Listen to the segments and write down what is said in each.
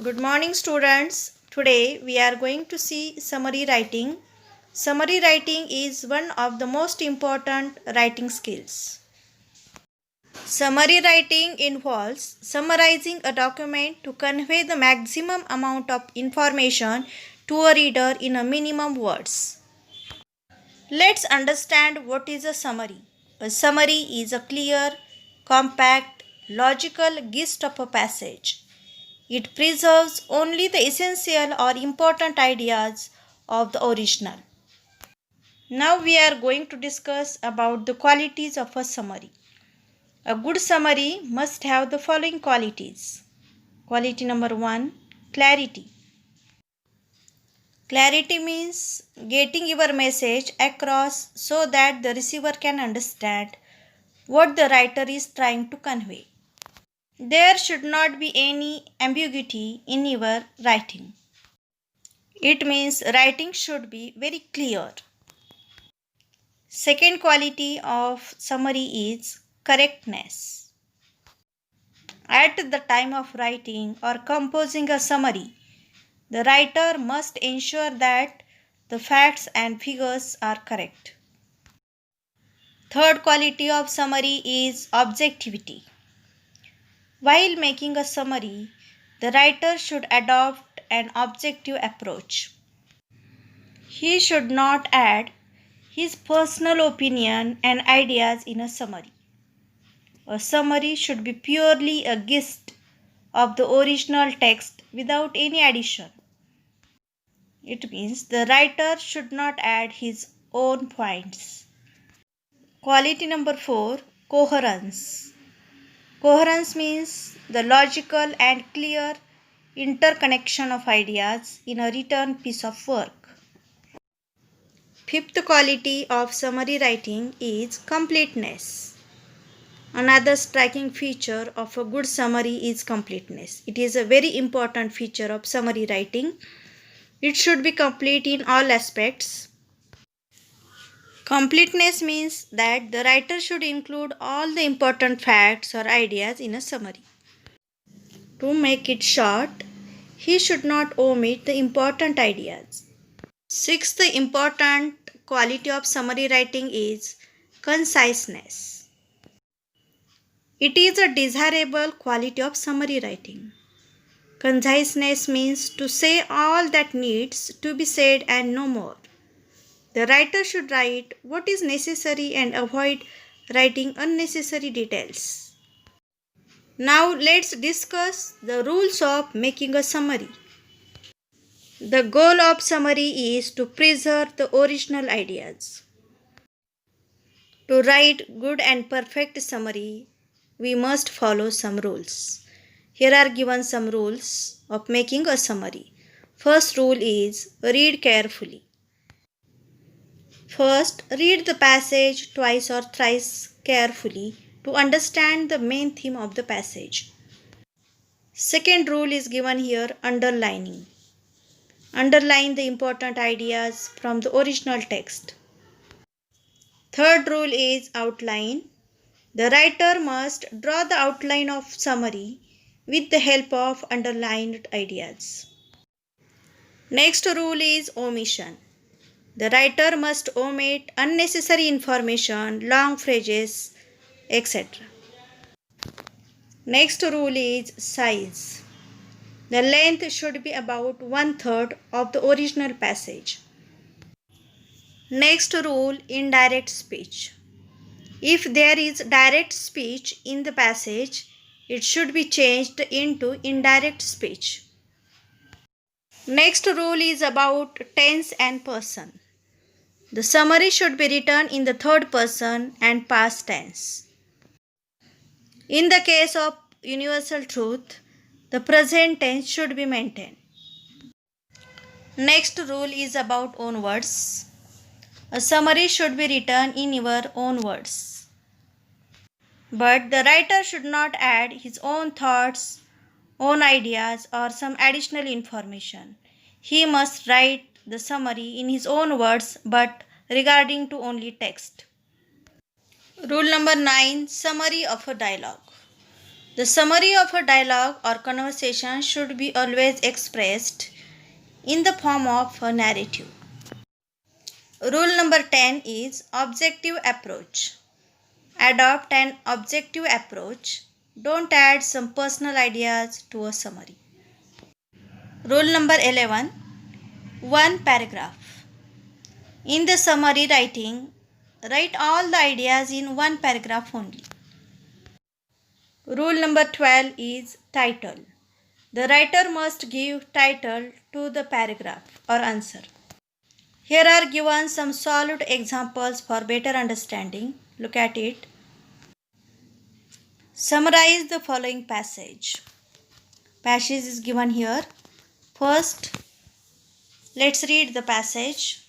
Good morning, students. Today we are going to see summary writing. Summary writing is one of the most important writing skills. Summary writing involves summarizing a document to convey the maximum amount of information to a reader in a minimum words. Let's understand what is a summary. A summary is a clear, compact, logical gist of a passage. It preserves only the essential or important ideas of the original. Now we are going to discuss about the qualities of a summary. A good summary must have the following qualities. Quality number 1, clarity. Clarity means getting your message across so that the receiver can understand what the writer is trying to convey. There should not be any ambiguity in your writing. It means writing should be very clear. Second quality of summary is correctness. At the time of writing or composing a summary, the writer must ensure that the facts and figures are correct. Third quality of summary is objectivity. While making a summary, the writer should adopt an objective approach. He should not add his personal opinion and ideas in a summary. A summary should be purely a gist of the original text without any addition. It means the writer should not add his own points. Quality number 4, coherence. Coherence means the logical and clear interconnection of ideas in a written piece of work. Fifth quality of summary writing is completeness. Another striking feature of a good summary is completeness. It is a very important feature of summary writing. It should be complete in all aspects. Completeness means that the writer should include all the important facts or ideas in a summary. To make it short, he should not omit the important ideas. Sixth important quality of summary writing is conciseness. It is a desirable quality of summary writing. Conciseness means to say all that needs to be said and no more. The writer should write what is necessary and avoid writing unnecessary details. Now let's discuss the rules of making a summary. The goal of summary is to preserve the original ideas. To write good and perfect summary, we must follow some rules. Here are given some rules of making a summary. First rule is read carefully. First, read the passage twice or thrice carefully to understand the main theme of the passage. Second rule is given here, underlining. Underline the important ideas from the original text. Third rule is outline. The writer must draw the outline of summary with the help of underlined ideas. Next rule is omission. The writer must omit unnecessary information, long phrases, etc. Next rule is size. The length should be about 1/3 of the original passage. Next rule, indirect speech. If there is direct speech in the passage, it should be changed into indirect speech. Next rule is about tense and person. The summary should be written in the third person and past tense. In the case of universal truth, the present tense should be maintained. Next rule is about own words. A summary should be written in your own words. But the writer should not add his own thoughts, own ideas, or some additional information. He must write the summary in his own words but regarding to only text. Rule number 9, summary of a dialogue. The summary of a dialogue or conversation should be always expressed in the form of a narrative. Rule number 10 is objective approach. Adopt an objective approach. Don't add some personal ideas to a summary. Rule number 11. One paragraph. In the summary writing, write all the ideas in one paragraph only. Rule number 12 is title. The writer must give title to the paragraph or answer. Here are given some solved examples for better understanding. Look at it. Summarize the following passage. Passage is given here. First, let's read the passage.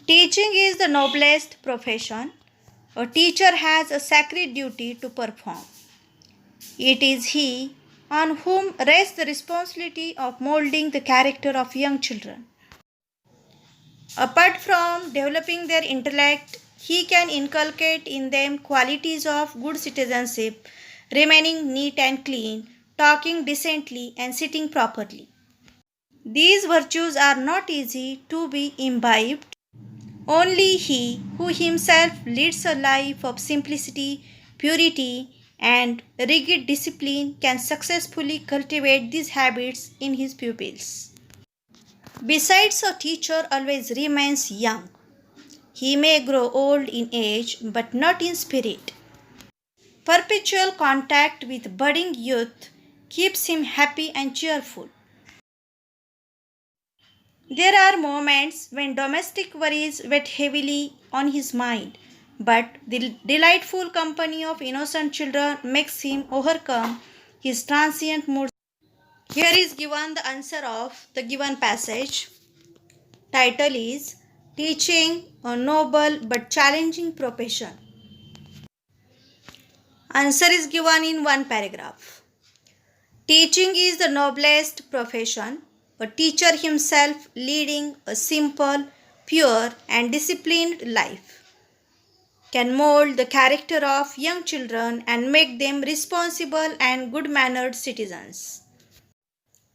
Teaching is the noblest profession. A teacher has a sacred duty to perform. It is he on whom rests the responsibility of molding the character of young children. Apart from developing their intellect, he can inculcate in them qualities of good citizenship, remaining neat and clean, talking decently, and sitting properly. These virtues are not easy to be imbibed. Only he who himself leads a life of simplicity, purity, and rigid discipline can successfully cultivate these habits in his pupils. Besides, a teacher always remains young. He may grow old in age, but not in spirit. Perpetual contact with budding youth keeps him happy and cheerful. There are moments when domestic worries weigh heavily on his mind, but the delightful company of innocent children makes him overcome his transient moods. Here is given the answer of the given passage. Title is Teaching, a Noble but Challenging Profession. Answer is given in one paragraph. Teaching is the noblest profession. A teacher himself leading a simple, pure, and disciplined life can mold the character of young children and make them responsible and good-mannered citizens.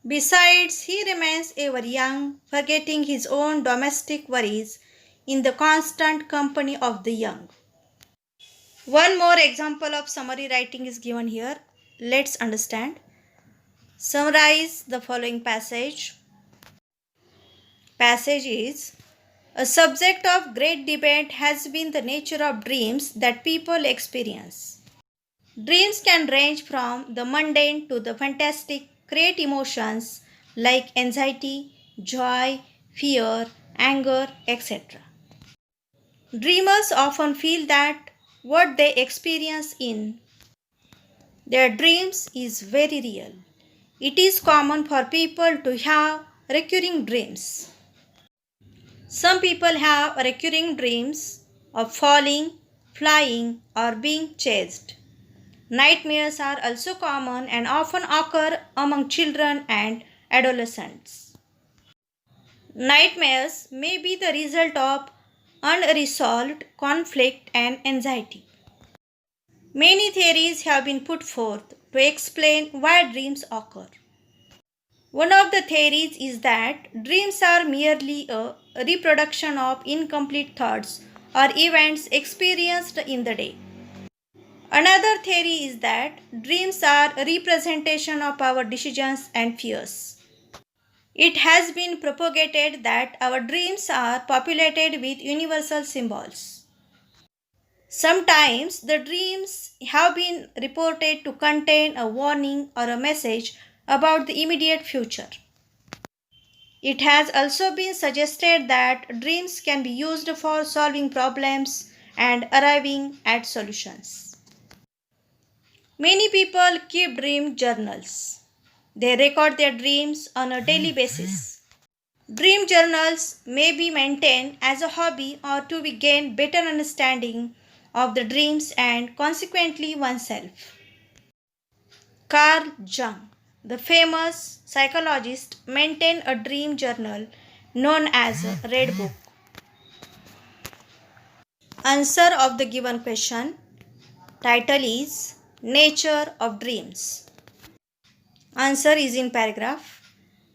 Besides, he remains ever young, forgetting his own domestic worries in the constant company of the young. One more example of summary writing is given here. Let's understand. Summarize the following passage. Passage is, a subject of great debate has been the nature of dreams that people experience. Dreams can range from the mundane to the fantastic, create emotions like anxiety, joy, fear, anger, etc. Dreamers often feel that what they experience in their dreams is very real. It is common for people to have recurring dreams. Some people have recurring dreams of falling, flying, or being chased. Nightmares are also common and often occur among children and adolescents. Nightmares may be the result of unresolved conflict and anxiety. Many theories have been put forth to explain why dreams occur. One of the theories is that dreams are merely a reproduction of incomplete thoughts or events experienced in the day. Another theory is that dreams are a representation of our decisions and fears. It has been propagated that our dreams are populated with universal symbols. Sometimes the dreams have been reported to contain a warning or a message about the immediate future. It has also been suggested that dreams can be used for solving problems and arriving at solutions. Many people keep dream journals. They record their dreams on a daily basis. Dream journals may be maintained as a hobby or to gain better understanding of the dreams and consequently oneself. Carl Jung, the famous psychologist, maintained a dream journal known as a Red Book. Answer of the given question. Title is Nature of dreams. Answer is in paragraph.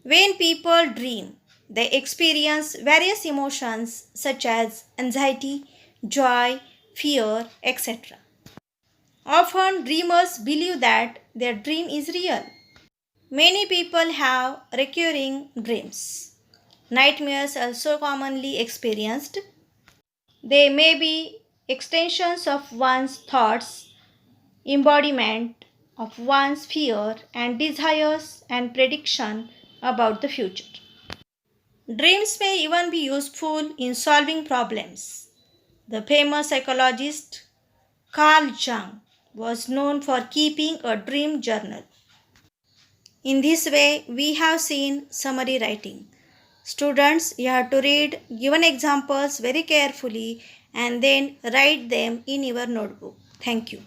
When people dream, they experience various emotions such as anxiety, joy, fear, etc. Often dreamers believe that their dream is real. Many people have recurring dreams. Nightmares are also commonly experienced. They may be extensions of one's thoughts, embodiment of one's fear and desires and prediction about the future. Dreams may even be useful in solving problems. The famous psychologist Carl Jung was known for keeping a dream journal. In this way, we have seen summary writing. Students, you have to read given examples very carefully and then write them in your notebook. Thank you.